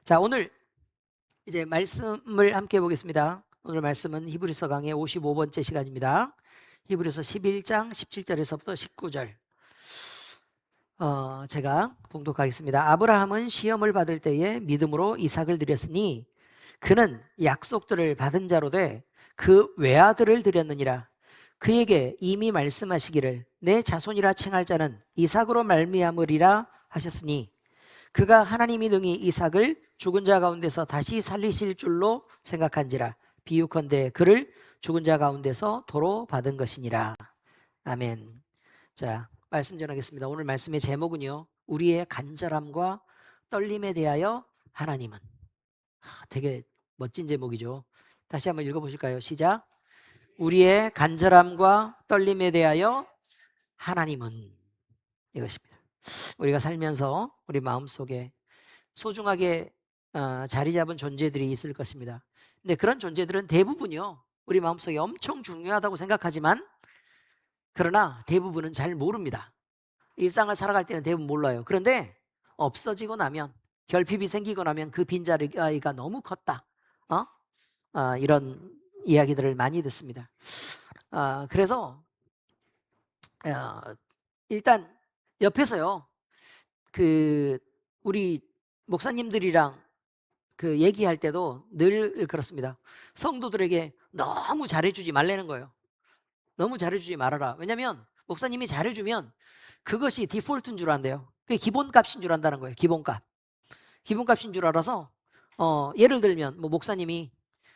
자, 오늘 이제 말씀을 함께 보겠습니다. 오늘 말씀은 히브리서 강의 55번째 시간입니다. 히브리서 11장 17절에서부터 19절 제가 봉독하겠습니다. 아브라함은 시험을 받을 때에 믿음으로 이삭을 드렸으니 그는 약속들을 받은 자로 돼 그 외아들을 드렸느니라. 그에게 이미 말씀하시기를 내 자손이라 칭할 자는 이삭으로 말미암으리라 하셨으니 그가 하나님이 능히 이삭을 죽은 자 가운데서 다시 살리실 줄로 생각한지라. 비유컨대 그를 죽은 자 가운데서 도로 받은 것이니라. 아멘. 자, 말씀 전하겠습니다. 오늘 말씀의 제목은요, 우리의 간절함과 떨림에 대하여 하나님은. 되게 멋진 제목이죠. 다시 한번 읽어보실까요? 시작. 우리의 간절함과 떨림에 대하여 하나님은. 이것입니다. 우리가 살면서 우리 마음속에 소중하게 자리 잡은 존재들이 있을 것입니다. 근데 그런 존재들은 대부분요, 우리 마음속에 엄청 중요하다고 생각하지만 그러나 대부분은 잘 모릅니다. 일상을 살아갈 때는 대부분 몰라요. 그런데 없어지고 나면, 결핍이 생기고 나면 그 빈자리가 너무 컸다, 이런 이야기들을 많이 듣습니다. 그래서 일단 옆에서요, 그 우리 목사님들이랑 그 얘기할 때도 늘 그렇습니다. 성도들에게 너무 잘해주지 말라는 거예요. 너무 잘해주지 말아라. 왜냐하면 목사님이 잘해주면 그것이 디폴트인 줄 안대요. 그게 기본값인 줄 안다는 거예요. 기본값. 기본값인 줄 알아서 예를 들면 뭐 목사님이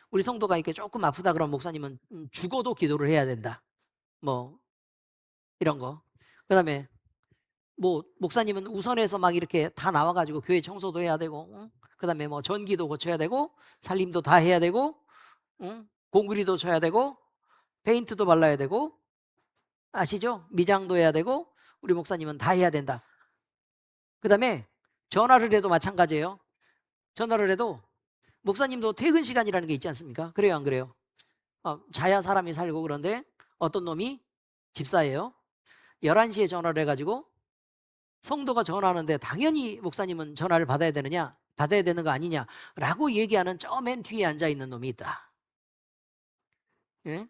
우리 성도가 이렇게 조금 아프다 그러면 목사님은 죽어도 기도를 해야 된다. 뭐 이런 거. 그다음에 뭐 목사님은 우선에서 막 이렇게 다 나와가지고 교회 청소도 해야 되고, 그다음에 뭐 전기도 고쳐야 되고, 살림도 다 해야 되고, 공구리도 쳐야 되고, 페인트도 발라야 되고, 아시죠? 미장도 해야 되고, 우리 목사님은 다 해야 된다. 그다음에 전화를 해도 마찬가지예요. 전화를 해도 목사님도 퇴근 시간이라는 게 있지 않습니까? 그래요, 안 그래요? 자야 사람이 살고. 그런데 어떤 놈이 집사예요. 11시에 전화를 해가지고 성도가 전화하는데 당연히 목사님은 전화를 받아야 되느냐, 받아야 되는 거 아니냐라고 얘기하는 저 맨 뒤에 앉아있는 놈이 있다. 예?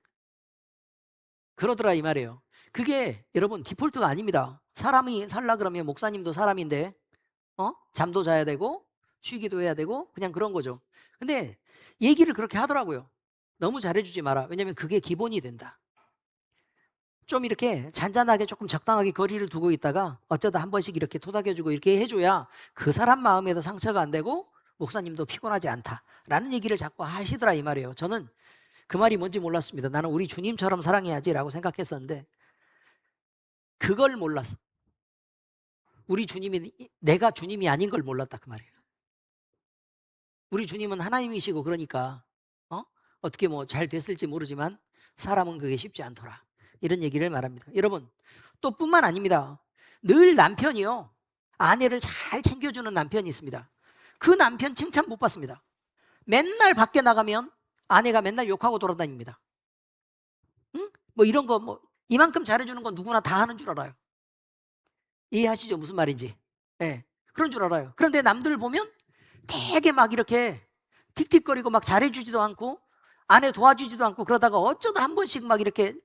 그러더라 이 말이에요. 그게 여러분 디폴트가 아닙니다. 사람이 살라 그러면 목사님도 사람인데 잠도 자야 되고 쉬기도 해야 되고 그냥 그런 거죠. 근데 얘기를 그렇게 하더라고요. 너무 잘해주지 마라. 왜냐하면 그게 기본이 된다. 좀 이렇게 잔잔하게 조금 적당하게 거리를 두고 있다가 어쩌다 한 번씩 이렇게 토닥여주고 이렇게 해줘야 그 사람 마음에도 상처가 안 되고 목사님도 피곤하지 않다라는 얘기를 자꾸 하시더라 이 말이에요. 저는 그 말이 뭔지 몰랐습니다. 나는 우리 주님처럼 사랑해야지라고 생각했었는데 그걸 몰랐어. 우리 주님이, 내가 주님이 아닌 걸 몰랐다 그 말이에요. 우리 주님은 하나님이시고 그러니까 어떻게 뭐 잘 됐을지 모르지만 사람은 그게 쉽지 않더라, 이런 얘기를 말합니다. 여러분, 또 뿐만 아닙니다. 늘 남편이요, 아내를 잘 챙겨주는 남편이 있습니다. 그 남편 칭찬 못 받습니다. 맨날 밖에 나가면 아내가 맨날 욕하고 돌아다닙니다. 응? 뭐 이런 거, 뭐 이만큼 잘해주는 건 누구나 다 하는 줄 알아요. 이해하시죠? 무슨 말인지. 네, 그런 줄 알아요. 그런데 남들 보면 되게 막 이렇게 틱틱거리고 막 잘해주지도 않고 아내 도와주지도 않고 그러다가 어쩌다 한 번씩 막 이렇게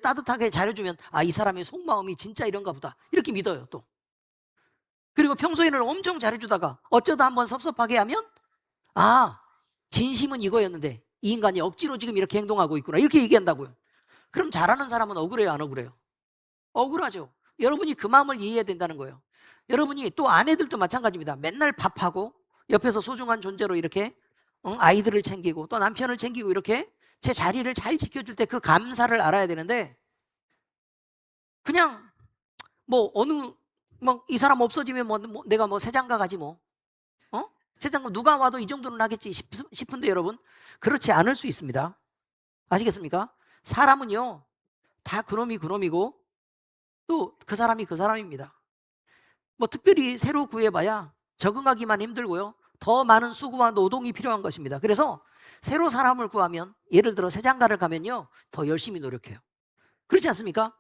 따뜻하게 잘해주면 이 사람의 속마음이 진짜 이런가 보다 이렇게 믿어요 또. 그리고 평소에는 엄청 잘해주다가 어쩌다 한번 섭섭하게 하면 진심은 이거였는데 이 인간이 억지로 지금 이렇게 행동하고 있구나 이렇게 얘기한다고요. 그럼 잘하는 사람은 억울해요, 안 억울해요? 억울하죠. 여러분이 그 마음을 이해해야 된다는 거예요. 여러분이 또 아내들도 마찬가지입니다. 맨날 밥하고 옆에서 소중한 존재로 이렇게 아이들을 챙기고 또 남편을 챙기고 이렇게 제 자리를 잘 지켜줄 때 그 감사를 알아야 되는데 그냥 뭐 어느 뭐 이 사람 없어지면 뭐 내가 뭐 새장가 가지 뭐 새장가 누가 와도 이 정도는 하겠지 싶은데 여러분, 그렇지 않을 수 있습니다. 아시겠습니까? 사람은요 다 그놈이 그놈이고 또 그 사람이 그 사람입니다. 뭐 특별히 새로 구해봐야 적응하기만 힘들고요, 더 많은 수고와 노동이 필요한 것입니다. 그래서 새로 사람을 구하면, 예를 들어 새장가를 가면요 더 열심히 노력해요. 그렇지 않습니까?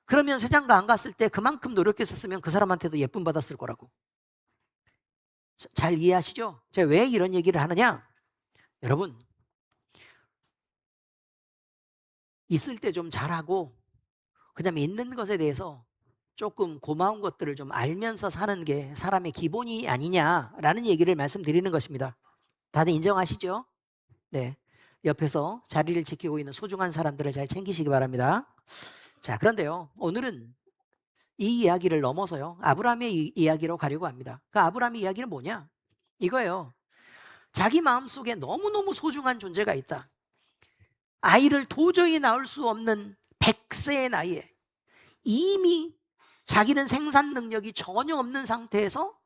그러면 새장가 안 갔을 때 그만큼 노력했었으면 그 사람한테도 예쁨 받았을 거라고. 잘 이해하시죠? 제가 왜 이런 얘기를 하느냐? 여러분, 있을 때 좀 잘하고 그다음에 있는 것에 대해서 조금 고마운 것들을 좀 알면서 사는 게 사람의 기본이 아니냐라는 얘기를 말씀드리는 것입니다. 다들 인정하시죠? 네. 옆에서 자리를 지키고 있는 소중한 사람들을 잘 챙기시기 바랍니다. 자, 그런데요. 오늘은 이 이야기를 넘어서요. 아브라함의 이야기로 가려고 합니다. 그 아브라함의 이야기는 뭐냐? 이거예요. 자기 마음속에 너무너무 소중한 존재가 있다. 아이를 도저히 낳을 수 없는 100세의 나이에 이미 자기는 생산 능력이 전혀 없는 상태에서,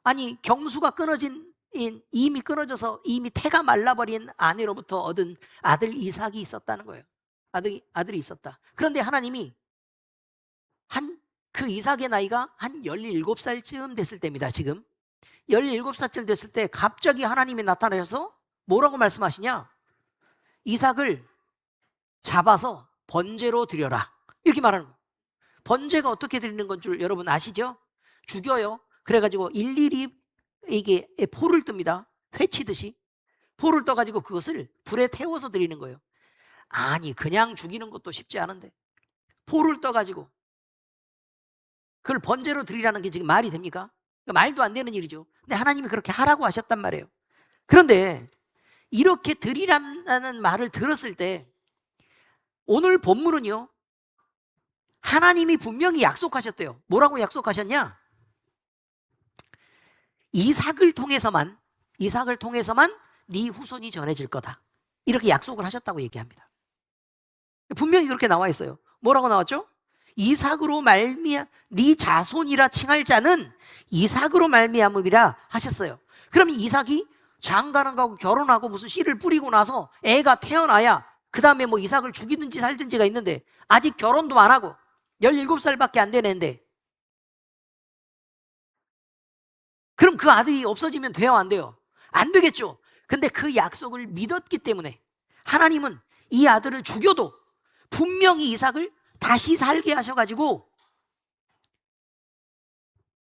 아니 경수가 끊어진, 이미 끊어져서 이미 태가 말라버린 아내로부터 얻은 아들 이삭이 있었다는 거예요. 아들이 있었다. 그런데 하나님이 그 이삭의 나이가 한 17살쯤 됐을 때입니다. 지금 17살쯤 됐을 때 갑자기 하나님이 나타나셔서 뭐라고 말씀하시냐? 이삭을 잡아서 번제로 드려라, 이렇게 말하는 거예요. 번제가 어떻게 드리는 건 줄 여러분 아시죠? 죽여요. 그래가지고 일일이 이게 포를 뜹니다. 회치듯이 포를 떠가지고 그것을 불에 태워서 드리는 거예요. 아니 그냥 죽이는 것도 쉽지 않은데 포를 떠가지고 그걸 번제로 드리라는 게 지금 말이 됩니까? 말도 안 되는 일이죠. 근데 하나님이 그렇게 하라고 하셨단 말이에요. 그런데 이렇게 드리라는 말을 들었을 때 오늘 본문은요, 하나님이 분명히 약속하셨대요. 뭐라고 약속하셨냐? 이삭을 통해서만 네 후손이 전해질 거다, 이렇게 약속을 하셨다고 얘기합니다. 분명히 그렇게 나와 있어요. 뭐라고 나왔죠? 이삭으로 말미암 네 자손이라 칭할 자는 이삭으로 말미암음이라 하셨어요. 그럼 이삭이 장가는 가고 결혼하고 무슨 씨를 뿌리고 나서 애가 태어나야 그 다음에 뭐 이삭을 죽이든지 살든지가 있는데, 아직 결혼도 안 하고 17살밖에 안 되는데 그럼 그 아들이 없어지면 돼요, 안 돼요? 안 되겠죠. 근데 그 약속을 믿었기 때문에 하나님은 이 아들을 죽여도 분명히 이삭을 다시 살게 하셔가지고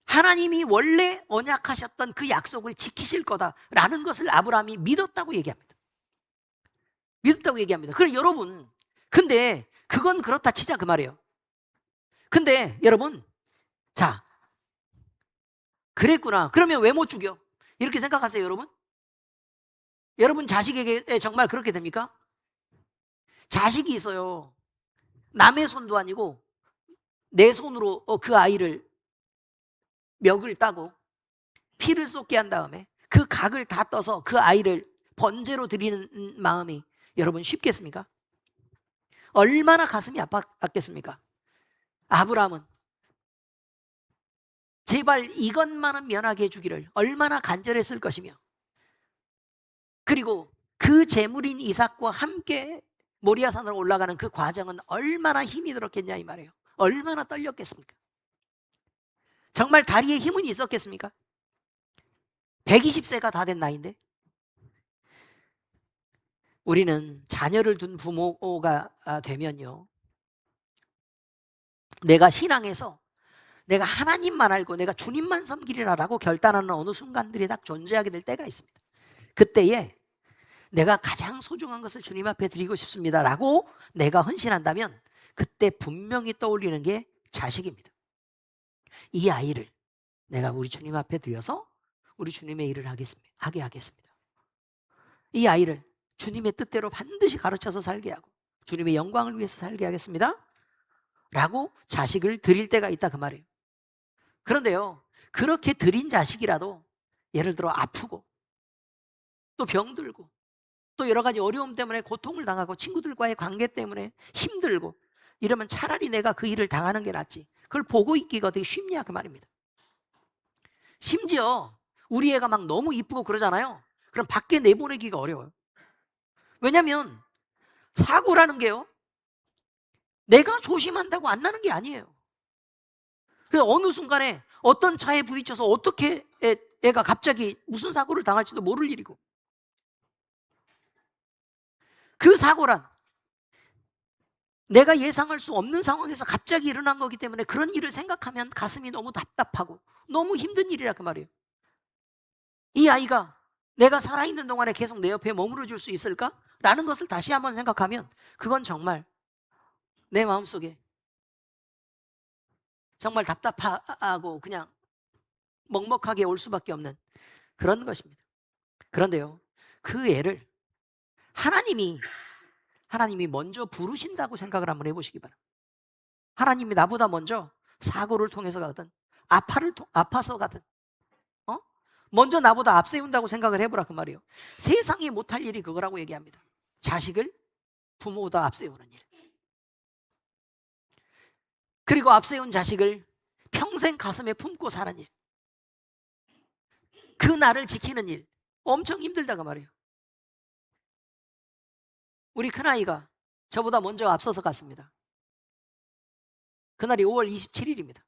하나님이 원래 언약하셨던 그 약속을 지키실 거다라는 것을 아브라함이 믿었다고 얘기합니다. 그래 여러분, 근데 그건 그렇다 치자 그 말이에요. 근데 여러분, 자, 그랬구나. 그러면 왜 못 죽여? 이렇게 생각하세요, 여러분? 여러분 자식에게 정말 그렇게 됩니까? 자식이 있어요. 남의 손도 아니고 내 손으로 그 아이를 멱을 따고 피를 쏟게 한 다음에 그 각을 다 떠서 그 아이를 번제로 드리는 마음이 여러분 쉽겠습니까? 얼마나 가슴이 아팠겠습니까? 아브라함은 제발 이것만은 면하게 해주기를 얼마나 간절했을 것이며, 그리고 그 제물인 이삭과 함께 모리아산으로 올라가는 그 과정은 얼마나 힘이 들었겠냐 이 말이에요. 얼마나 떨렸겠습니까? 정말 다리에 힘은 있었겠습니까? 120세가 다 된 나이인데. 우리는 자녀를 둔 부모가 되면요, 내가 신앙에서 내가 하나님만 알고 내가 주님만 섬기리라라고 결단하는 어느 순간들이 딱 존재하게 될 때가 있습니다. 그때에 내가 가장 소중한 것을 주님 앞에 드리고 싶습니다라고 내가 헌신한다면 그때 분명히 떠올리는 게 자식입니다. 이 아이를 내가 우리 주님 앞에 드려서 우리 주님의 일을 하게 하겠습니다. 이 아이를 주님의 뜻대로 반드시 가르쳐서 살게 하고 주님의 영광을 위해서 살게 하겠습니다 라고 자식을 드릴 때가 있다 그 말이에요. 그런데요, 그렇게 드린 자식이라도 예를 들어 아프고 또 병들고 또 여러 가지 어려움 때문에 고통을 당하고 친구들과의 관계 때문에 힘들고 이러면 차라리 내가 그 일을 당하는 게 낫지, 그걸 보고 있기가 되게 쉽냐 그 말입니다. 심지어 우리 애가 막 너무 이쁘고 그러잖아요. 그럼 밖에 내보내기가 어려워요. 왜냐하면 사고라는 게요, 내가 조심한다고 안 나는 게 아니에요. 그래서 어느 순간에 어떤 차에 부딪혀서 어떻게 애가 갑자기 무슨 사고를 당할지도 모를 일이고, 그 사고란 내가 예상할 수 없는 상황에서 갑자기 일어난 거기 때문에 그런 일을 생각하면 가슴이 너무 답답하고 너무 힘든 일이라 그 말이에요. 이 아이가 내가 살아있는 동안에 계속 내 옆에 머무르 줄 수 있을까? 라는 것을 다시 한번 생각하면 그건 정말 내 마음속에 정말 답답하고 그냥 먹먹하게 올 수밖에 없는 그런 것입니다. 그런데요, 그 애를 하나님이 먼저 부르신다고 생각을 한번 해보시기 바랍니다. 하나님이 나보다 먼저 사고를 통해서 가든 아파서 가든 어? 먼저 나보다 앞세운다고 생각을 해보라 그 말이에요. 세상이 못할 일이 그거라고 얘기합니다. 자식을 부모보다 앞세우는 일, 그리고 앞세운 자식을 평생 가슴에 품고 사는 일, 그 나를 지키는 일, 엄청 힘들다 그 말이에요. 우리 큰아이가 저보다 먼저 앞서서 갔습니다. 그날이 5월 27일입니다.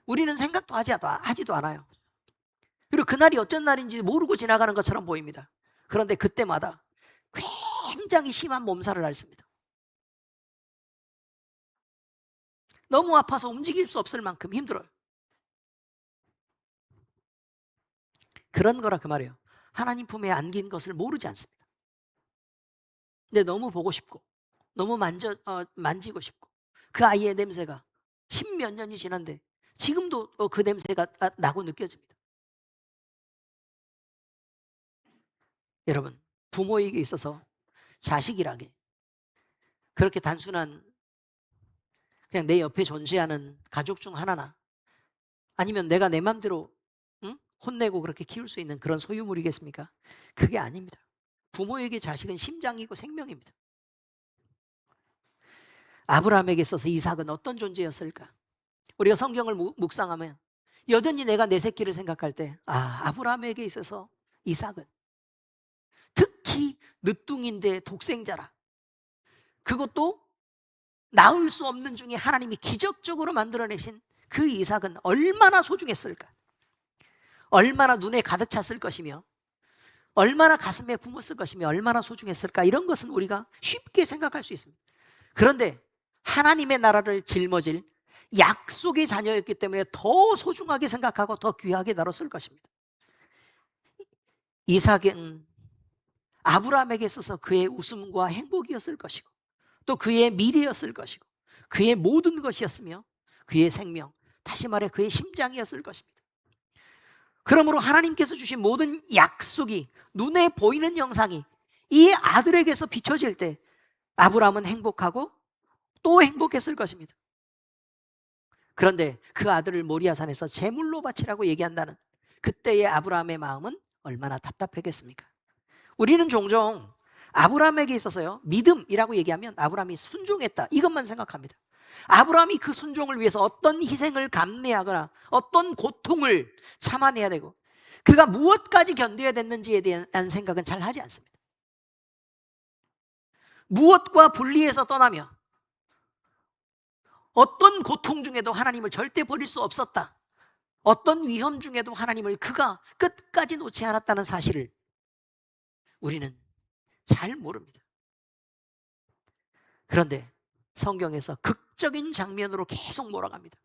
우리는 생각도 하지도 않아요. 그리고 그날이 어쩐 날인지 모르고 지나가는 것처럼 보입니다. 그런데 그때마다 굉장히 심한 몸살을 앓습니다. 너무 아파서 움직일 수 없을 만큼 힘들어요. 그런 거라 그 말이에요. 하나님 품에 안긴 것을 모르지 않습니다. 근데 너무 보고 싶고 너무 만지고 싶고 그 아이의 냄새가 십몇 년이 지난데 지금도 그 냄새가 나고 느껴집니다. 여러분, 부모에게 있어서 자식이라게 그렇게 단순한 그냥 내 옆에 존재하는 가족 중 하나나 아니면 내가 내 맘대로 혼내고 그렇게 키울 수 있는 그런 소유물이겠습니까? 그게 아닙니다. 부모에게 자식은 심장이고 생명입니다. 아브라함에게 있어서 이삭은 어떤 존재였을까? 우리가 성경을 묵상하면 여전히 내가 내 새끼를 생각할 때 아브라함에게 있어서 이삭은 특히 늦둥인데 독생자라, 그것도 낳을 수 없는 중에 하나님이 기적적으로 만들어내신 그 이삭은 얼마나 소중했을까? 얼마나 눈에 가득 찼을 것이며 얼마나 가슴에 품었을 것이며 얼마나 소중했을까? 이런 것은 우리가 쉽게 생각할 수 있습니다. 그런데 하나님의 나라를 짊어질 약속의 자녀였기 때문에 더 소중하게 생각하고 더 귀하게 다뤘을 것입니다. 이삭은 아브라함에게 있어서 그의 웃음과 행복이었을 것이고 또 그의 미래였을 것이고 그의 모든 것이었으며 그의 생명, 다시 말해 그의 심장이었을 것입니다. 그러므로 하나님께서 주신 모든 약속이 눈에 보이는 영상이 이 아들에게서 비춰질 때 아브라함은 행복하고 또 행복했을 것입니다. 그런데 그 아들을 모리아산에서 제물로 바치라고 얘기한다는 그때의 아브라함의 마음은 얼마나 답답했겠습니까? 우리는 종종 아브라함에게 있어서요, 믿음이라고 얘기하면 아브라함이 순종했다 이것만 생각합니다. 아브라함이 그 순종을 위해서 어떤 희생을 감내하거나 어떤 고통을 참아내야 되고 그가 무엇까지 견뎌야 됐는지에 대한 생각은 잘 하지 않습니다. 무엇과 분리해서 떠나며 어떤 고통 중에도 하나님을 절대 버릴 수 없었다, 어떤 위험 중에도 하나님을 그가 끝까지 놓지 않았다는 사실을 우리는 잘 모릅니다. 그런데 성경에서 극적인 장면으로 계속 몰아갑니다.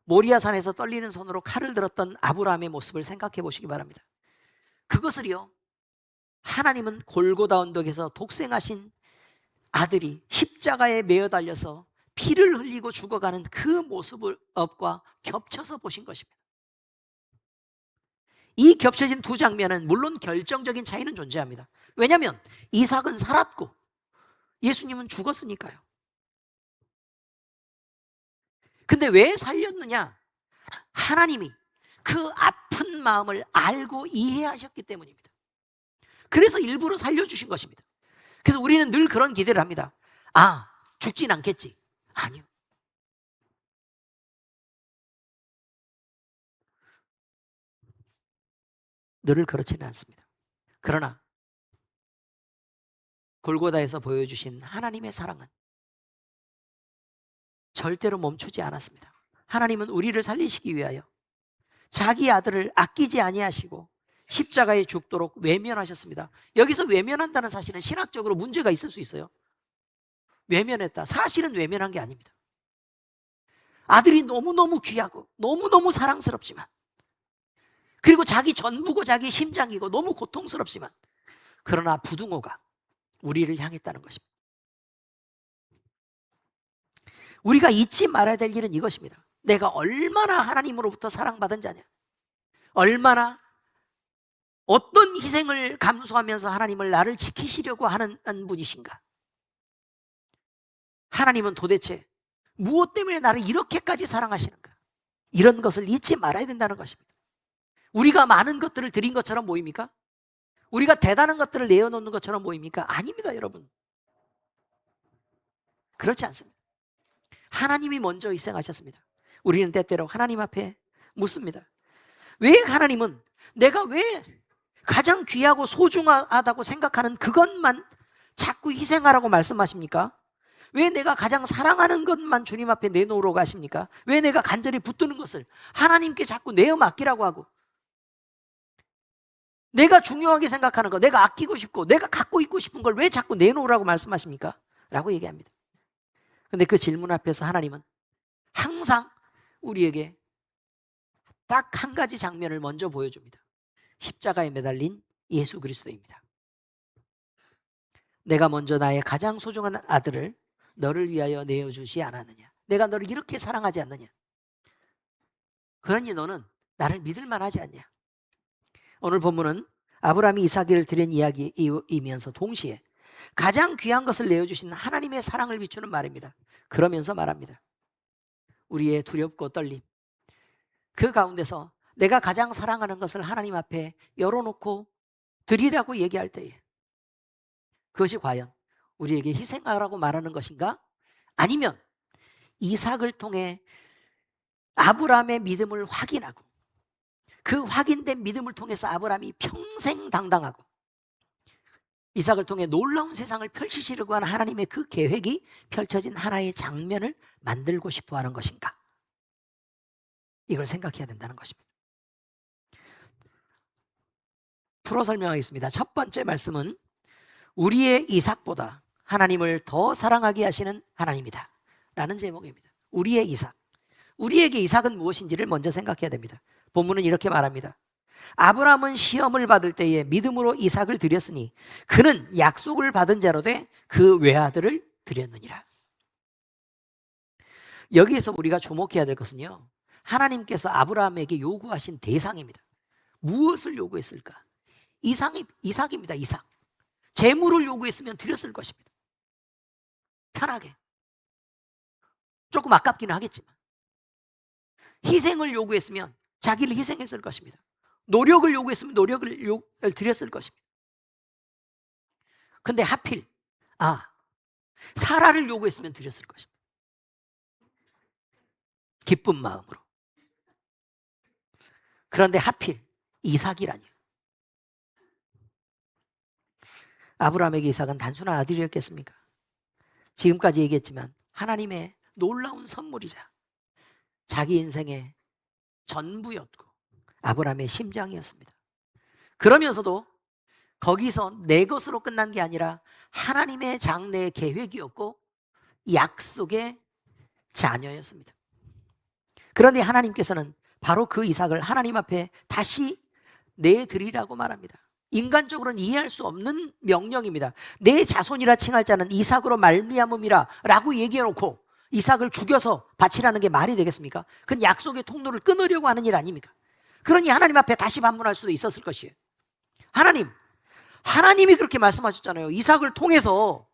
모리아산에서 떨리는 손으로 칼을 들었던 아브라함의 모습을 생각해 보시기 바랍니다. 그것을요, 하나님은 골고다 언덕에서 독생하신 아들이 십자가에 매어 달려서 피를 흘리고 죽어가는 그 모습과 겹쳐서 보신 것입니다. 이 겹쳐진 두 장면은 물론 결정적인 차이는 존재합니다. 왜냐하면 이삭은 살았고 예수님은 죽었으니까요. 근데 왜 살렸느냐? 하나님이 그 아픈 마음을 알고 이해하셨기 때문입니다. 그래서 일부러 살려주신 것입니다. 그래서 우리는 늘 그런 기대를 합니다. 죽진 않겠지. 아니요. 늘 그렇지는 않습니다. 그러나 골고다에서 보여주신 하나님의 사랑은 절대로 멈추지 않았습니다. 하나님은 우리를 살리시기 위하여 자기 아들을 아끼지 아니하시고 십자가에 죽도록 외면하셨습니다. 여기서 외면한다는 사실은 신학적으로 문제가 있을 수 있어요. 외면했다. 사실은 외면한 게 아닙니다. 아들이 너무너무 귀하고 너무너무 사랑스럽지만 그리고 자기 전부고 자기 심장이고 너무 고통스럽지만, 그러나 부둥호가 우리를 향했다는 것입니다. 우리가 잊지 말아야 될 일은 이것입니다. 내가 얼마나 하나님으로부터 사랑받은 자냐, 얼마나 어떤 희생을 감수하면서 하나님을 나를 지키시려고 하는 분이신가. 하나님은 도대체 무엇 때문에 나를 이렇게까지 사랑하시는가, 이런 것을 잊지 말아야 된다는 것입니다. 우리가 많은 것들을 드린 것처럼 보입니까? 우리가 대단한 것들을 내어놓는 것처럼 보입니까? 아닙니다, 여러분. 그렇지 않습니다. 하나님이 먼저 희생하셨습니다. 우리는 때때로 하나님 앞에 묻습니다. 왜 하나님은 내가 왜 가장 귀하고 소중하다고 생각하는 그것만 자꾸 희생하라고 말씀하십니까? 왜 내가 가장 사랑하는 것만 주님 앞에 내놓으라고 하십니까? 왜 내가 간절히 붙드는 것을 하나님께 자꾸 내어 맡기라고 하고, 내가 중요하게 생각하는 거, 내가 아끼고 싶고 내가 갖고 있고 싶은 걸 왜 자꾸 내놓으라고 말씀하십니까? 라고 얘기합니다. 근데 그 질문 앞에서 하나님은 항상 우리에게 딱 한 가지 장면을 먼저 보여줍니다. 십자가에 매달린 예수 그리스도입니다. 내가 먼저 나의 가장 소중한 아들을 너를 위하여 내어주지 않았느냐, 내가 너를 이렇게 사랑하지 않느냐, 그러니 너는 나를 믿을 만하지 않냐. 오늘 본문은 아브라함이 이삭을 드린 이야기이면서 동시에 가장 귀한 것을 내어주신 하나님의 사랑을 비추는 말입니다. 그러면서 말합니다. 우리의 두렵고 떨림, 그 가운데서 내가 가장 사랑하는 것을 하나님 앞에 열어놓고 드리라고 얘기할 때에 그것이 과연 우리에게 희생하라고 말하는 것인가? 아니면 이삭을 통해 아브라함의 믿음을 확인하고 그 확인된 믿음을 통해서 아브라함이 평생 당당하고 이삭을 통해 놀라운 세상을 펼치시려고 하는 하나님의 그 계획이 펼쳐진 하나의 장면을 만들고 싶어 하는 것인가? 이걸 생각해야 된다는 것입니다. 풀어 설명하겠습니다. 첫 번째 말씀은 우리의 이삭보다 하나님을 더 사랑하게 하시는 하나님이다 라는 제목입니다. 우리의 이삭. 우리에게 이삭은 무엇인지를 먼저 생각해야 됩니다. 본문은 이렇게 말합니다. 아브라함은 시험을 받을 때에 믿음으로 이삭을 드렸으니 그는 약속을 받은 자로 돼 그 외아들을 드렸느니라. 여기에서 우리가 주목해야 될 것은요, 하나님께서 아브라함에게 요구하신 대상입니다. 무엇을 요구했을까? 이삭입니다. 이삭. 재물을 요구했으면 드렸을 것입니다. 편하게. 조금 아깝기는 하겠지만 희생을 요구했으면 자기를 희생했을 것입니다. 노력을 요구했으면 노력을 드렸을 것입니다. 근데 하필 사라를 요구했으면 드렸을 것입니다. 기쁜 마음으로. 그런데 하필 이삭이라니. 아브라함에게 이삭은 단순한 아들이었겠습니까? 지금까지 얘기했지만 하나님의 놀라운 선물이자 자기 인생의 전부였고 아브라함의 심장이었습니다. 그러면서도 거기서 내 것으로 끝난 게 아니라 하나님의 장래의 계획이었고 약속의 자녀였습니다. 그런데 하나님께서는 바로 그 이삭을 하나님 앞에 다시 내드리라고 말합니다. 인간적으로는 이해할 수 없는 명령입니다. 내 자손이라 칭할 자는 이삭으로 말미암음이라 라고 얘기해놓고 이삭을 죽여서 바치라는 게 말이 되겠습니까? 그건 약속의 통로를 끊으려고 하는 일 아닙니까? 그러니 하나님 앞에 다시 반문할 수도 있었을 것이에요. 하나님이 그렇게 말씀하셨잖아요. 이삭을 통해서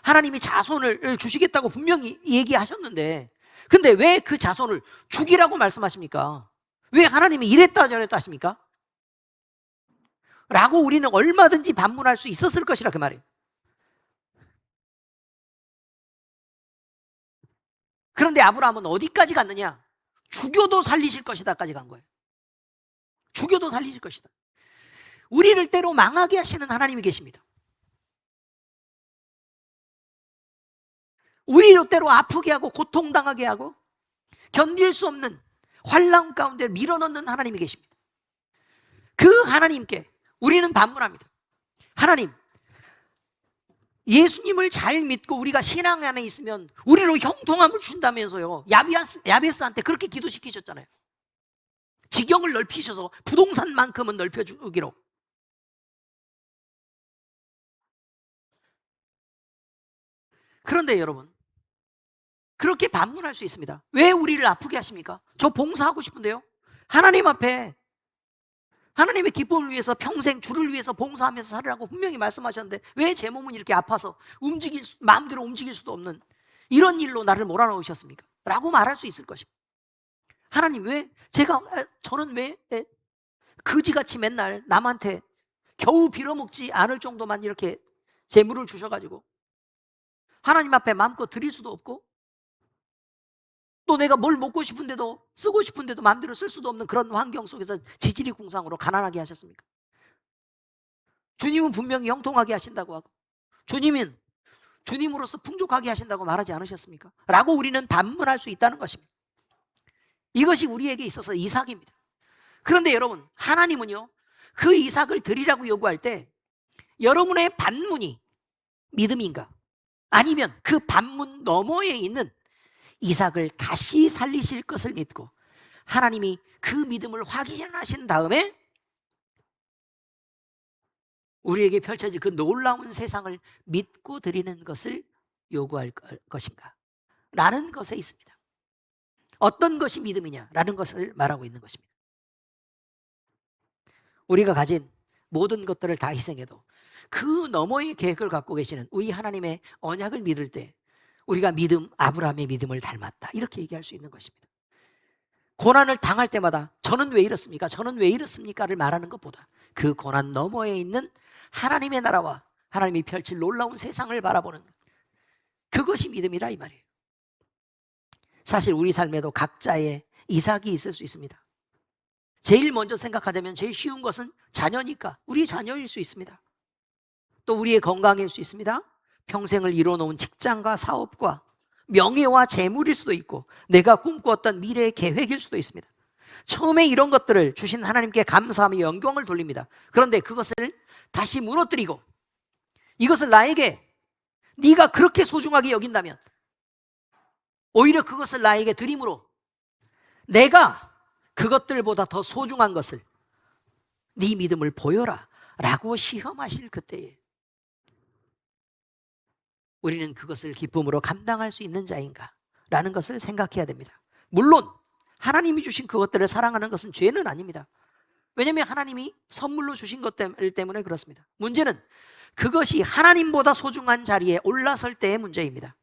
하나님이 자손을 주시겠다고 분명히 얘기하셨는데, 근데 왜 그 자손을 죽이라고 말씀하십니까? 왜 하나님이 이랬다 저랬다 하십니까? 라고 우리는 얼마든지 반문할 수 있었을 것이라 그 말이에요. 그런데 아브라함은 어디까지 갔느냐? 죽여도 살리실 것이다까지 간 거예요. 죽여도 살리실 것이다. 우리를 때로 망하게 하시는 하나님이 계십니다. 우리를 때로 아프게 하고 고통당하게 하고 견딜 수 없는 환난 가운데 밀어넣는 하나님이 계십니다. 그 하나님께 우리는 반문합니다. 하나님, 예수님을 잘 믿고 우리가 신앙 안에 있으면 우리로 형통함을 준다면서요. 야베스한테 그렇게 기도시키셨잖아요. 지경을 넓히셔서 부동산만큼은 넓혀주기로. 그런데 여러분, 그렇게 반문할 수 있습니다. 왜 우리를 아프게 하십니까? 저 봉사하고 싶은데요. 하나님 앞에 하나님의 기쁨을 위해서 평생 주를 위해서 봉사하면서 살으라고 분명히 말씀하셨는데 왜 제 몸은 이렇게 아파서 마음대로 움직일 수도 없는 이런 일로 나를 몰아넣으셨습니까? 라고 말할 수 있을 것입니다. 하나님 왜 저는 왜 그지같이 맨날 남한테 겨우 빌어먹지 않을 정도만 이렇게 재물을 주셔가지고 하나님 앞에 마음껏 드릴 수도 없고 또 내가 뭘 먹고 싶은데도 쓰고 싶은데도 마음대로 쓸 수도 없는 그런 환경 속에서 지질이 궁상으로 가난하게 하셨습니까? 주님은 분명히 형통하게 하신다고 하고 주님은 주님으로서 풍족하게 하신다고 말하지 않으셨습니까? 라고 우리는 반문할 수 있다는 것입니다. 이것이 우리에게 있어서 이삭입니다. 그런데 여러분, 하나님은요, 그 이삭을 드리라고 요구할 때 여러분의 반문이 믿음인가? 아니면 그 반문 너머에 있는 이삭을 다시 살리실 것을 믿고 하나님이 그 믿음을 확인하신 다음에 우리에게 펼쳐질 그 놀라운 세상을 믿고 드리는 것을 요구할 것인가? 라는 것에 있습니다. 어떤 것이 믿음이냐라는 것을 말하고 있는 것입니다. 우리가 가진 모든 것들을 다 희생해도 그 너머의 계획을 갖고 계시는 우리 하나님의 언약을 믿을 때 우리가 아브라함의 믿음을 닮았다 이렇게 얘기할 수 있는 것입니다. 고난을 당할 때마다 저는 왜 이렇습니까? 저는 왜 이렇습니까?를 말하는 것보다 그 고난 너머에 있는 하나님의 나라와 하나님이 펼칠 놀라운 세상을 바라보는 그것이 믿음이라 이 말이에요. 사실 우리 삶에도 각자의 이삭이 있을 수 있습니다. 제일 먼저 생각하자면 제일 쉬운 것은 자녀니까 우리 자녀일 수 있습니다. 또 우리의 건강일 수 있습니다. 평생을 이뤄놓은 직장과 사업과 명예와 재물일 수도 있고 내가 꿈꾸었던 미래의 계획일 수도 있습니다. 처음에 이런 것들을 주신 하나님께 감사하며 영광을 돌립니다. 그런데 그것을 다시 무너뜨리고 이것을 나에게 네가 그렇게 소중하게 여긴다면 오히려 그것을 나에게 드림으로 내가 그것들보다 더 소중한 것을 네 믿음을 보여라 라고 시험하실 그때에 우리는 그것을 기쁨으로 감당할 수 있는 자인가 라는 것을 생각해야 됩니다. 물론 하나님이 주신 그것들을 사랑하는 것은 죄는 아닙니다. 왜냐하면 하나님이 선물로 주신 것 때문에 그렇습니다. 문제는 그것이 하나님보다 소중한 자리에 올라설 때의 문제입니다.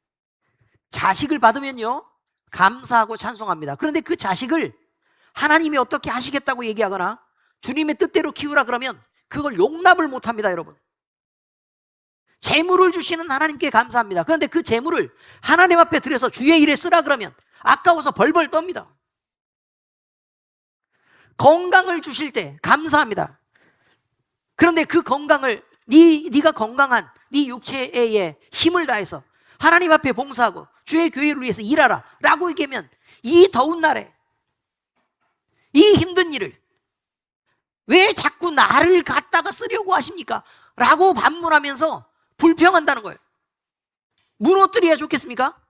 자식을 받으면요 감사하고 찬송합니다. 그런데 그 자식을 하나님이 어떻게 하시겠다고 얘기하거나 주님의 뜻대로 키우라 그러면 그걸 용납을 못합니다. 여러분, 재물을 주시는 하나님께 감사합니다. 그런데 그 재물을 하나님 앞에 들여서 주의 일에 쓰라 그러면 아까워서 벌벌 떱니다. 건강을 주실 때 감사합니다. 그런데 그 건강을 네가 건강한 네 육체에 힘을 다해서 하나님 앞에 봉사하고 주의 교회를 위해서 일하라 라고 얘기하면 이 더운 날에 이 힘든 일을 왜 자꾸 나를 갖다가 쓰려고 하십니까? 라고 반문하면서 불평한다는 거예요. 무너뜨려야 좋겠습니까?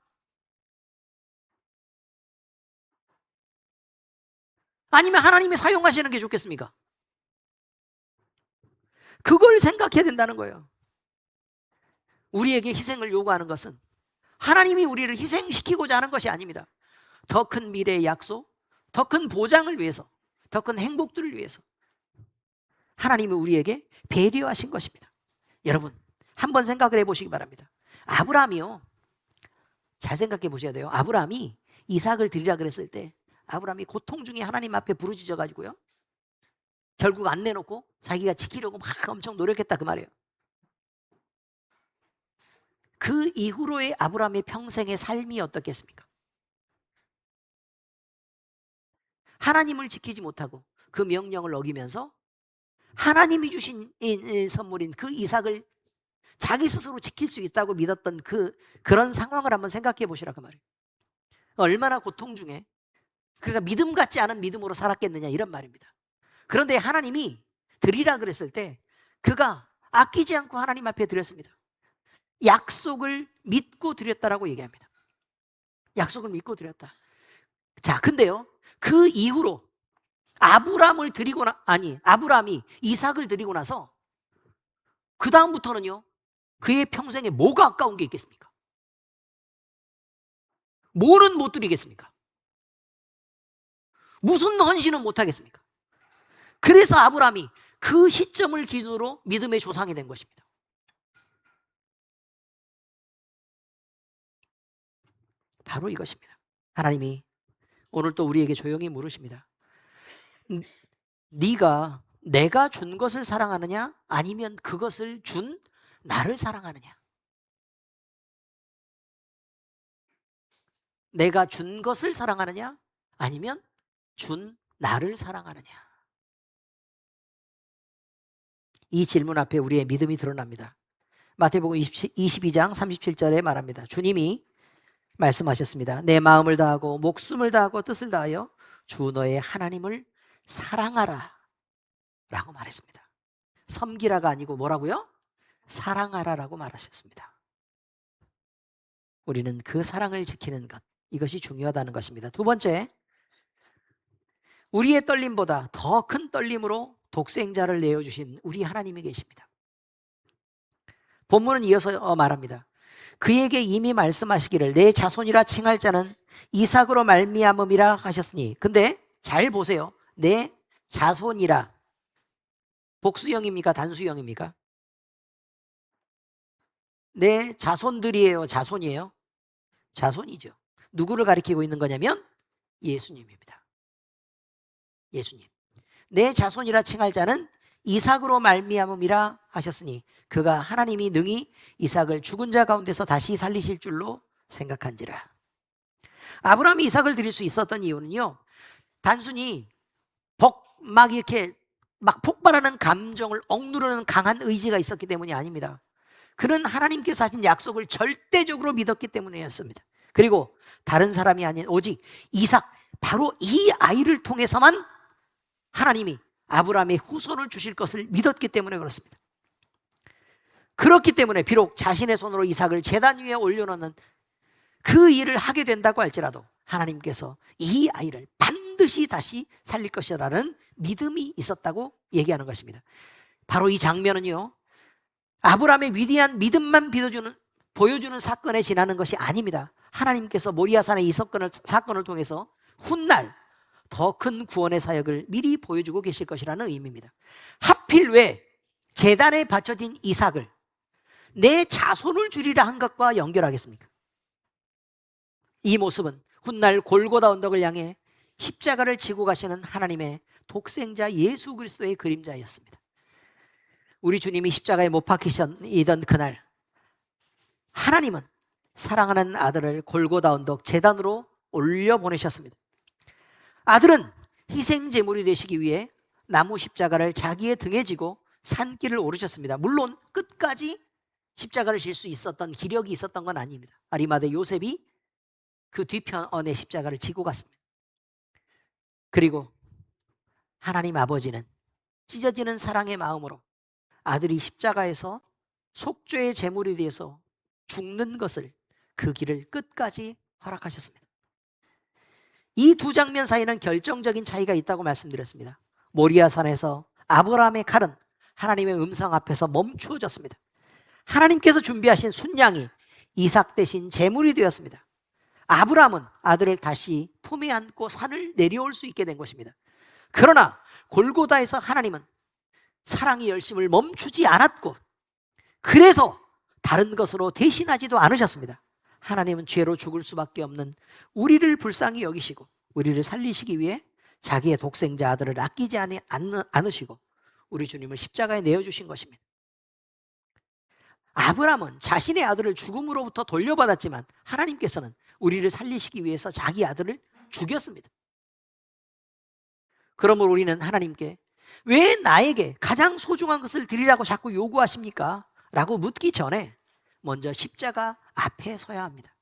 아니면 하나님이 사용하시는 게 좋겠습니까? 그걸 생각해야 된다는 거예요. 우리에게 희생을 요구하는 것은 하나님이 우리를 희생시키고자 하는 것이 아닙니다. 더 큰 미래의 약속, 더 큰 보장을 위해서, 더 큰 행복들을 위해서 하나님이 우리에게 배려하신 것입니다. 여러분, 한번 생각을 해보시기 바랍니다. 아브라함이요, 잘 생각해 보셔야 돼요. 아브라함이 이삭을 드리라 그랬을 때 아브라함이 고통 중에 하나님 앞에 부르짖어 가지고요 결국 안 내놓고 자기가 지키려고 막 엄청 노력했다 그 말이에요. 그 이후로의 아브라함의 평생의 삶이 어떻겠습니까? 하나님을 지키지 못하고 그 명령을 어기면서 하나님이 주신 선물인 그 이삭을 자기 스스로 지킬 수 있다고 믿었던 그런 상황을 한번 생각해 보시라 그 말이에요. 얼마나 고통 중에 그가 믿음 같지 않은 믿음으로 살았겠느냐 이런 말입니다. 그런데 하나님이 드리라 그랬을 때 그가 아끼지 않고 하나님 앞에 드렸습니다. 약속을 믿고 드렸다라고 얘기합니다. 약속을 믿고 드렸다. 자, 근데요 그 이후로 아브라함이 이삭을 드리고 나서 그 다음부터는요, 그의 평생에 뭐가 아까운 게 있겠습니까? 뭐는 못 드리겠습니까? 무슨 헌신은 못 하겠습니까? 그래서 아브라함이 그 시점을 기준으로 믿음의 조상이 된 것입니다. 바로 이것입니다. 하나님이 오늘 또 우리에게 조용히 물으십니다. 네가 내가 준 것을 사랑하느냐, 아니면 그것을 준 나를 사랑하느냐? 내가 준 것을 사랑하느냐, 아니면 준 나를 사랑하느냐? 이 질문 앞에 우리의 믿음이 드러납니다. 마태복음 22장 37절에 말합니다. 주님이 말씀하셨습니다. 내 마음을 다하고 목숨을 다하고 뜻을 다하여 주 너의 하나님을 사랑하라 라고 말했습니다. 섬기라가 아니고 뭐라고요? 사랑하라라고 말하셨습니다. 우리는 그 사랑을 지키는 것, 이것이 중요하다는 것입니다. 두 번째, 우리의 떨림보다 더 큰 떨림으로 독생자를 내어주신 우리 하나님이 계십니다. 본문은 이어서 말합니다. 그에게 이미 말씀하시기를 내 자손이라 칭할 자는 이삭으로 말미암음이라 하셨으니. 근데 잘 보세요. 내 자손이라 복수형입니까? 단수형입니까? 내 자손들이에요? 자손이에요? 자손이죠. 누구를 가리키고 있는 거냐면 예수님입니다. 예수님. 내 자손이라 칭할 자는 이삭으로 말미암음이라 하셨으니 그가 하나님이 능히 이삭을 죽은 자 가운데서 다시 살리실 줄로 생각한지라. 아브라함이 이삭을 드릴 수 있었던 이유는요, 단순히 막 이렇게 막 폭발하는 감정을 억누르는 강한 의지가 있었기 때문이 아닙니다. 그는 하나님께서 하신 약속을 절대적으로 믿었기 때문이었습니다. 그리고 다른 사람이 아닌 오직 이삭, 바로 이 아이를 통해서만 하나님이 아브라함의 후손을 주실 것을 믿었기 때문에 그렇습니다. 그렇기 때문에 비록 자신의 손으로 이삭을 제단 위에 올려놓는 그 일을 하게 된다고 할지라도 하나님께서 이 아이를 반드시 다시 살릴 것이라는 믿음이 있었다고 얘기하는 것입니다. 바로 이 장면은요, 아브라함의 위대한 믿음만 보여주는 사건에 지나는 것이 아닙니다. 하나님께서 모리아산의 이 사건을 통해서 훗날 더 큰 구원의 사역을 미리 보여주고 계실 것이라는 의미입니다. 하필 왜 제단에 바쳐진 이삭을 내 자손을 주리라 한 것과 연결하겠습니까? 이 모습은 훗날 골고다 언덕을 향해 십자가를 지고 가시는 하나님의 독생자 예수 그리스도의 그림자였습니다. 우리 주님이 십자가에 못 박히시던 그날, 하나님은 사랑하는 아들을 골고다 언덕 제단으로 올려보내셨습니다. 아들은 희생 제물이 되시기 위해 나무 십자가를 자기의 등에 지고 산길을 오르셨습니다. 물론 끝까지 십자가를 질 수 있었던 기력이 있었던 건 아닙니다. 아리마대 요셉이 그 뒤편에 십자가를 지고 갔습니다. 그리고 하나님 아버지는 찢어지는 사랑의 마음으로 아들이 십자가에서 속죄의 제물이 되어서 죽는 것을, 그 길을 끝까지 허락하셨습니다. 이 두 장면 사이는 결정적인 차이가 있다고 말씀드렸습니다. 모리아산에서 아브라함의 칼은 하나님의 음성 앞에서 멈추어졌습니다. 하나님께서 준비하신 순양이 이삭 대신 제물이 되었습니다. 아브라함은 아들을 다시 품에 안고 산을 내려올 수 있게 된 것입니다. 그러나 골고다에서 하나님은 사랑의 열심을 멈추지 않았고, 그래서 다른 것으로 대신하지도 않으셨습니다. 하나님은 죄로 죽을 수밖에 없는 우리를 불쌍히 여기시고 우리를 살리시기 위해 자기의 독생자 아들을 아끼지 않으시고 우리 주님을 십자가에 내어주신 것입니다. 아브라함은 자신의 아들을 죽음으로부터 돌려받았지만 하나님께서는 우리를 살리시기 위해서 자기 아들을 죽였습니다. 그러므로 우리는 하나님께 왜 나에게 가장 소중한 것을 드리라고 자꾸 요구하십니까? 라고 묻기 전에 먼저 십자가 앞에 서야 합니다.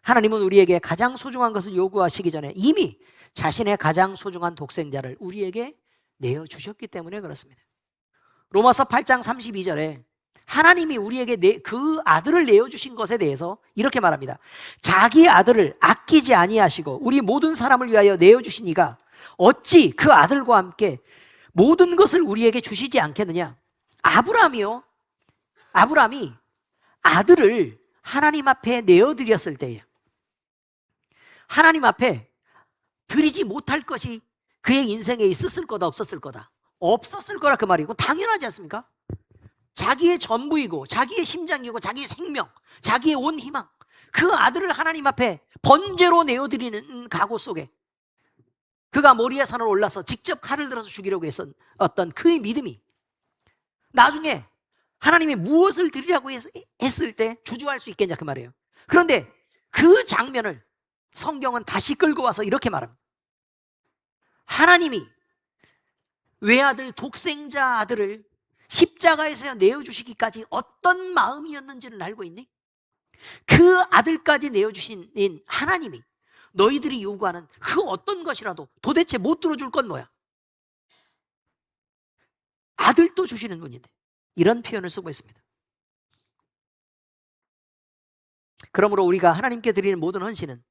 하나님은 우리에게 가장 소중한 것을 요구하시기 전에 이미 자신의 가장 소중한 독생자를 우리에게 내어주셨기 때문에 그렇습니다. 로마서 8장 32절에 하나님이 우리에게 그 아들을 내어주신 것에 대해서 이렇게 말합니다. 자기 아들을 아끼지 아니하시고 우리 모든 사람을 위하여 내어주신 이가 어찌 그 아들과 함께 모든 것을 우리에게 주시지 않겠느냐. 아브라함이 아들을 하나님 앞에 내어드렸을 때에 하나님 앞에 드리지 못할 것이 그의 인생에 있었을 거다 없었을 거다? 없었을 거라 그 말이고, 당연하지 않습니까? 자기의 전부이고 자기의 심장이고 자기의 생명, 자기의 온 희망, 그 아들을 하나님 앞에 번제로 내어드리는 각오 속에 그가 모리아 산을 올라서 직접 칼을 들어서 죽이려고 했었던 그의 믿음이 나중에 하나님이 무엇을 드리라고 했을 때 주저할 수 있겠냐 그 말이에요. 그런데 그 장면을 성경은 다시 끌고 와서 이렇게 말합니다. 하나님이 외아들, 독생자 아들을 십자가에서 내어주시기까지 어떤 마음이었는지를 알고 있니? 그 아들까지 내어주신 하나님이 너희들이 요구하는 그 어떤 것이라도 도대체 못 들어줄 건 뭐야? 아들도 주시는 분인데, 이런 표현을 쓰고 있습니다. 그러므로 우리가 하나님께 드리는 모든 헌신은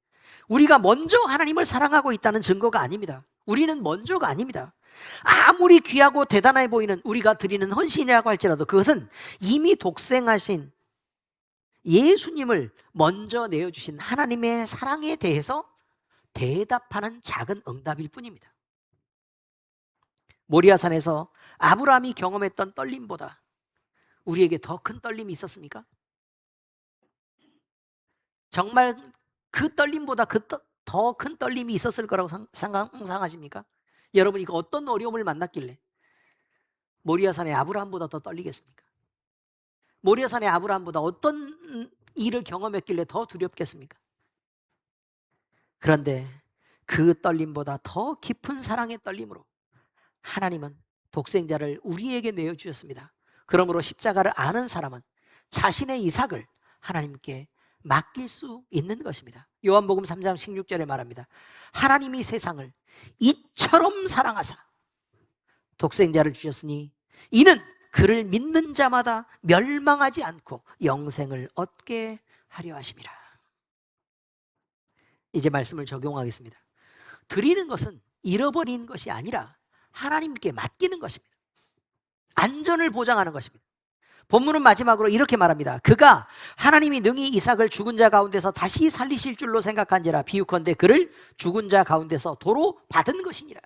우리가 먼저 하나님을 사랑하고 있다는 증거가 아닙니다. 우리는 먼저가 아닙니다. 아무리 귀하고 대단해 보이는 우리가 드리는 헌신이라고 할지라도 그것은 이미 독생하신 예수님을 먼저 내어주신 하나님의 사랑에 대해서 대답하는 작은 응답일 뿐입니다. 모리아산에서 아브라함이 경험했던 떨림보다 우리에게 더 큰 떨림이 있었습니까? 정말 그 떨림보다 더 큰 떨림이 있었을 거라고 상상하십니까? 여러분, 이거 어떤 어려움을 만났길래 모리아산의 아브라함보다 더 떨리겠습니까? 모리아산의 아브라함보다 어떤 일을 경험했길래 더 두렵겠습니까? 그런데 그 떨림보다 더 깊은 사랑의 떨림으로 하나님은 독생자를 우리에게 내어주셨습니다. 그러므로 십자가를 아는 사람은 자신의 이삭을 하나님께 맡길 수 있는 것입니다. 요한복음 3장 16절에 말합니다. 하나님이 세상을 이처럼 사랑하사 독생자를 주셨으니 이는 그를 믿는 자마다 멸망하지 않고 영생을 얻게 하려 하심이라. 이제 말씀을 적용하겠습니다. 드리는 것은 잃어버리는 것이 아니라 하나님께 맡기는 것입니다. 안전을 보장하는 것입니다. 본문은 마지막으로 이렇게 말합니다. 그가 하나님이 능히 이삭을 죽은 자 가운데서 다시 살리실 줄로 생각한지라 비유컨대 그를 죽은 자 가운데서 도로 받은 것이니라.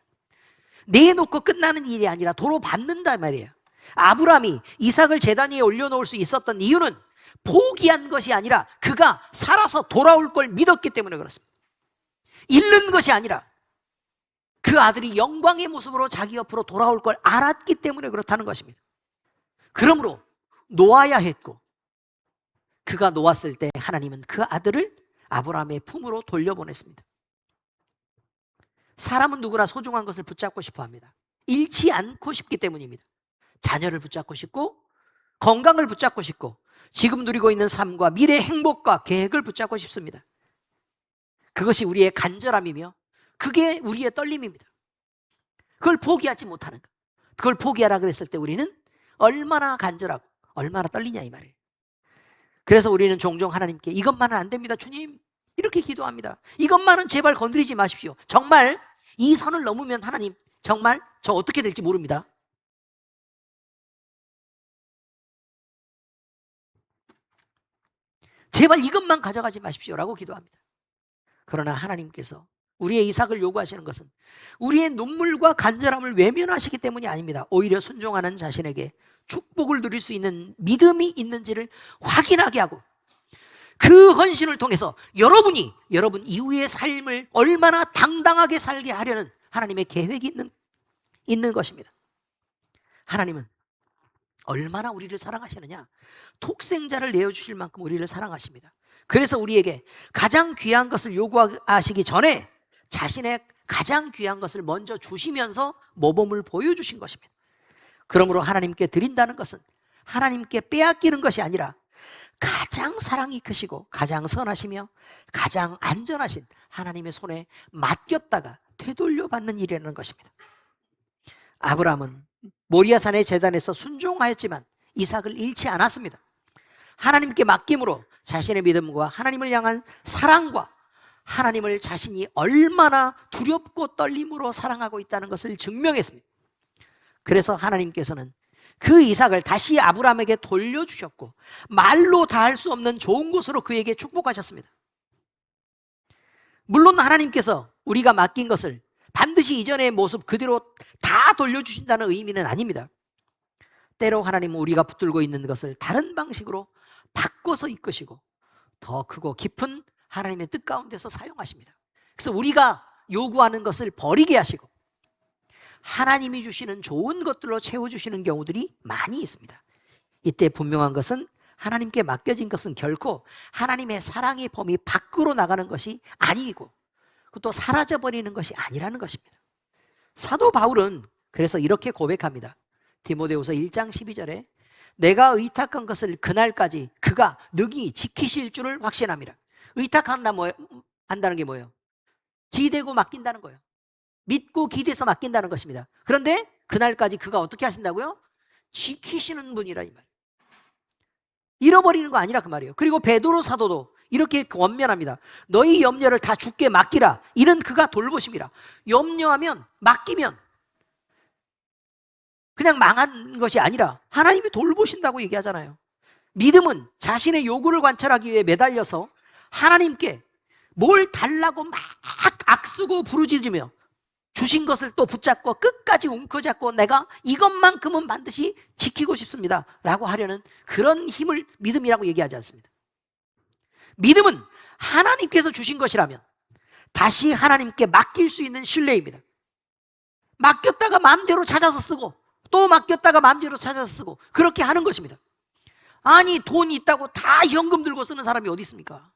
내놓고 끝나는 일이 아니라 도로 받는다 말이에요. 아브라함이 이삭을 제단 위에 올려놓을 수 있었던 이유는 포기한 것이 아니라 그가 살아서 돌아올 걸 믿었기 때문에 그렇습니다. 잃는 것이 아니라 그 아들이 영광의 모습으로 자기 옆으로 돌아올 걸 알았기 때문에 그렇다는 것입니다. 그러므로 놓아야 했고, 그가 놓았을 때 하나님은 그 아들을 아브라함의 품으로 돌려보냈습니다. 사람은 누구나 소중한 것을 붙잡고 싶어 합니다. 잃지 않고 싶기 때문입니다. 자녀를 붙잡고 싶고, 건강을 붙잡고 싶고, 지금 누리고 있는 삶과 미래 행복과 계획을 붙잡고 싶습니다. 그것이 우리의 간절함이며 그게 우리의 떨림입니다. 그걸 포기하지 못하는 것. 그걸 포기하라 그랬을 때 우리는 얼마나 간절하고 얼마나 떨리냐 이 말이에요. 그래서 우리는 종종 하나님께 이것만은 안 됩니다 주님, 이렇게 기도합니다. 이것만은 제발 건드리지 마십시오. 정말 이 선을 넘으면 하나님 정말 저 어떻게 될지 모릅니다. 제발 이것만 가져가지 마십시오라고 기도합니다. 그러나 하나님께서 우리의 이삭을 요구하시는 것은 우리의 눈물과 간절함을 외면하시기 때문이 아닙니다. 오히려 순종하는 자신에게 축복을 누릴 수 있는 믿음이 있는지를 확인하게 하고 그 헌신을 통해서 여러분 이후의 삶을 얼마나 당당하게 살게 하려는 하나님의 계획이 있는 것입니다. 하나님은 얼마나 우리를 사랑하시느냐, 독생자를 내어주실 만큼 우리를 사랑하십니다. 그래서 우리에게 가장 귀한 것을 요구하시기 전에 자신의 가장 귀한 것을 먼저 주시면서 모범을 보여주신 것입니다. 그러므로 하나님께 드린다는 것은 하나님께 빼앗기는 것이 아니라 가장 사랑이 크시고 가장 선하시며 가장 안전하신 하나님의 손에 맡겼다가 되돌려받는 일이라는 것입니다. 아브라함은 모리아산의 제단에서 순종하였지만 이삭을 잃지 않았습니다. 하나님께 맡김으로 자신의 믿음과 하나님을 향한 사랑과 하나님을 자신이 얼마나 두렵고 떨림으로 사랑하고 있다는 것을 증명했습니다. 그래서 하나님께서는 그 이삭을 다시 아브라함에게 돌려주셨고 말로 다 할 수 없는 좋은 것으로 그에게 축복하셨습니다. 물론 하나님께서 우리가 맡긴 것을 반드시 이전의 모습 그대로 다 돌려주신다는 의미는 아닙니다. 때로 하나님은 우리가 붙들고 있는 것을 다른 방식으로 바꿔서 이끄시고 더 크고 깊은 하나님의 뜻 가운데서 사용하십니다. 그래서 우리가 요구하는 것을 버리게 하시고 하나님이 주시는 좋은 것들로 채워주시는 경우들이 많이 있습니다. 이때 분명한 것은 하나님께 맡겨진 것은 결코 하나님의 사랑의 범위 밖으로 나가는 것이 아니고 또 사라져버리는 것이 아니라는 것입니다. 사도 바울은 그래서 이렇게 고백합니다. 디모데후서 1장 12절에 내가 의탁한 것을 그날까지 그가 능히 지키실 줄을 확신합니다. 의탁한다는 게 뭐예요? 기대고 맡긴다는 거예요. 믿고 기대서 맡긴다는 것입니다. 그런데 그날까지 그가 어떻게 하신다고요? 지키시는 분이라 이 말이에요. 잃어버리는 거 아니라 그 말이에요. 그리고 베드로 사도도 이렇게 원면합니다. 너희 염려를 다 주께 맡기라. 이는 그가 돌보심이라. 염려하면 맡기면 그냥 망한 것이 아니라 하나님이 돌보신다고 얘기하잖아요. 믿음은 자신의 요구를 관찰하기 위해 매달려서 하나님께 뭘 달라고 막 악쓰고 부르짖으며 주신 것을 또 붙잡고 끝까지 움켜잡고 내가 이것만큼은 반드시 지키고 싶습니다 라고 하려는 그런 힘을 믿음이라고 얘기하지 않습니다. 믿음은 하나님께서 주신 것이라면 다시 하나님께 맡길 수 있는 신뢰입니다. 맡겼다가 마음대로 찾아서 쓰고 또 맡겼다가 마음대로 찾아서 쓰고 그렇게 하는 것입니다. 아니 돈 있다고 다 현금 들고 쓰는 사람이 어디 있습니까?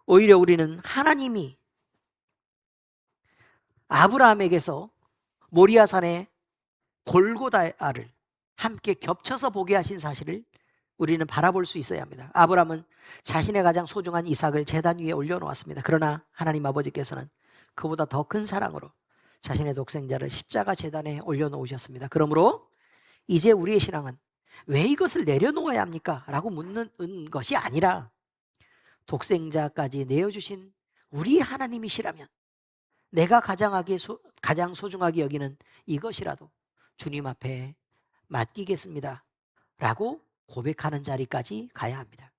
오히려 우리는 하나님이 아브라함에게서 모리아산의 골고다를 함께 겹쳐서 보게 하신 사실을 우리는 바라볼 수 있어야 합니다. 아브라함은 자신의 가장 소중한 이삭을 제단 위에 올려놓았습니다. 그러나 하나님 아버지께서는 그보다 더 큰 사랑으로 자신의 독생자를 십자가 제단에 올려놓으셨습니다. 그러므로 이제 우리의 신앙은 왜 이것을 내려놓아야 합니까? 라고 묻는 것이 아니라 독생자까지 내어주신 우리 하나님이시라면 내가 가장 소중하게 여기는 이것이라도 주님 앞에 맡기겠습니다 라고 고백하는 자리까지 가야 합니다.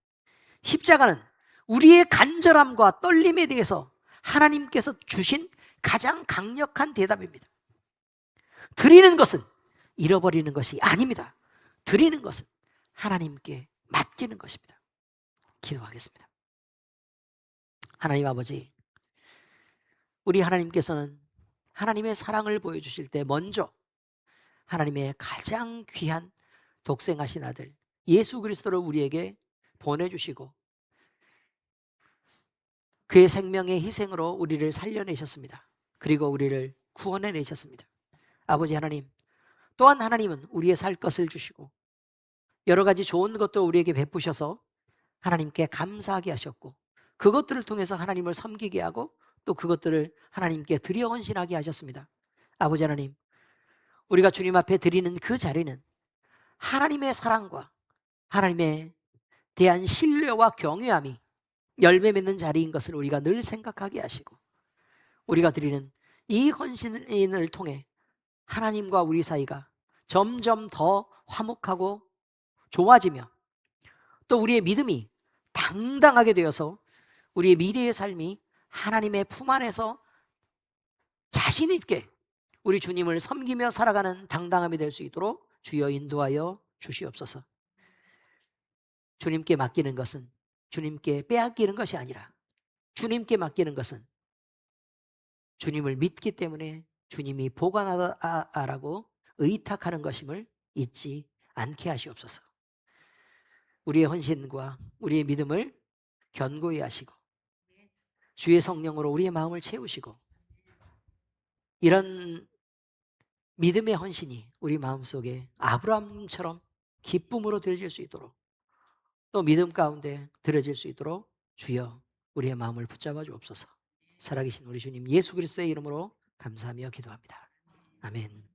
십자가는 우리의 간절함과 떨림에 대해서 하나님께서 주신 가장 강력한 대답입니다. 드리는 것은 잃어버리는 것이 아닙니다. 드리는 것은 하나님께 맡기는 것입니다. 기도하겠습니다. 하나님 아버지, 우리 하나님께서는 하나님의 사랑을 보여주실 때 먼저 하나님의 가장 귀한 독생하신 아들 예수 그리스도를 우리에게 보내주시고 그의 생명의 희생으로 우리를 살려내셨습니다. 그리고 우리를 구원해내셨습니다. 아버지 하나님, 또한 하나님은 우리의 살 것을 주시고 여러 가지 좋은 것도 우리에게 베푸셔서 하나님께 감사하게 하셨고 그것들을 통해서 하나님을 섬기게 하고 또 그것들을 하나님께 드려 헌신하게 하셨습니다. 아버지 하나님, 우리가 주님 앞에 드리는 그 자리는 하나님의 사랑과 하나님에 대한 신뢰와 경외함이 열매 맺는 자리인 것을 우리가 늘 생각하게 하시고 우리가 드리는 이 헌신을 통해 하나님과 우리 사이가 점점 더 화목하고 좋아지며 또 우리의 믿음이 당당하게 되어서 우리의 미래의 삶이 하나님의 품 안에서 자신 있게 우리 주님을 섬기며 살아가는 당당함이 될 수 있도록 주여 인도하여 주시옵소서. 주님께 맡기는 것은 주님께 빼앗기는 것이 아니라 주님께 맡기는 것은 주님을 믿기 때문에 주님이 보관하라고 의탁하는 것임을 잊지 않게 하시옵소서. 우리의 헌신과 우리의 믿음을 견고히 하시고 주의 성령으로 우리의 마음을 채우시고 이런 믿음의 헌신이 우리 마음속에 아브라함처럼 기쁨으로 드려질 수 있도록 또 믿음 가운데 드려질 수 있도록 주여 우리의 마음을 붙잡아 주옵소서. 살아계신 우리 주님 예수 그리스도의 이름으로 감사하며 기도합니다. 아멘.